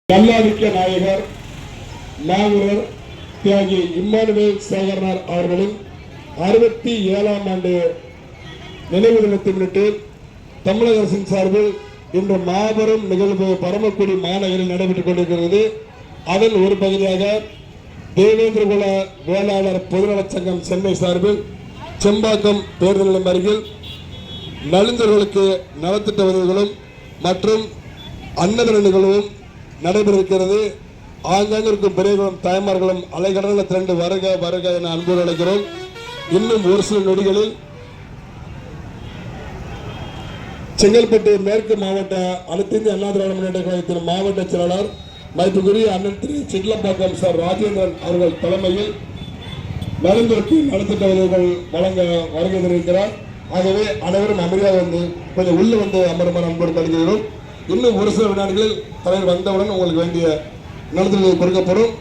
நல்லாதிக்க நாயகர் நாகூர் தியாகி இம்மானுவேல் சேகரனார் அவர்களின் 67ஆம் ஆண்டு நினைவு தினத்தை முன்னிட்டு தமிழக அரசின் சார்பில் இன்று மாபெரும் நிகழ்வு பரமக்குடி மாநகரில் நடைபெற்றுக் கொண்டிருக்கிறது. அதன் ஒரு பகுதியாக தேவேந்திரகுல வேளாளர் பொதுநலச் சங்கம் சென்னை சார்பில் செம்பாக்கம் பேருந்து நிலையம் அருகில் நலிந்தவர்களுக்கு நலத்திட்ட உதவிகளும் மற்றும் அன்னதான நிகழ்வும் நடைபெற இருக்கிறது. ஆங்காங்க இருக்கும் பெரியவர்களும் தாய்மார்களும் அலைகடலில் திரண்டு வருக வருக என அன்போடு அழைக்கிறோம். இன்னும் ஒரு சில நொடிகளில் செங்கல்பட்டு மேற்கு மாவட்ட அனைத்து இந்திய அண்ணா திராவிட முன்னேற்ற கழகத்தின் மாவட்ட செயலாளர் மதிப்புக்குரிய அண்ணன் திரு சிட்லப்பாக்கம் சார் ராஜேந்திரன் அவர்கள் தலைமையில் நலந்தோருக்கு நலத்திட்ட உதவிகள் வழங்க வருகை தெரிவிக்கிறார். ஆகவே அனைவரும் அமைதியாக வந்து கொஞ்சம் உள்ள வந்து அமருமாறு அன்போடு கருதுகிறோம். இன்னும் ஒரு சில வினாடிகளில் தலைவர் வந்தவுடன் உங்களுக்கு வேண்டிய நலத்திட்ட கொடுக்கப்படும்.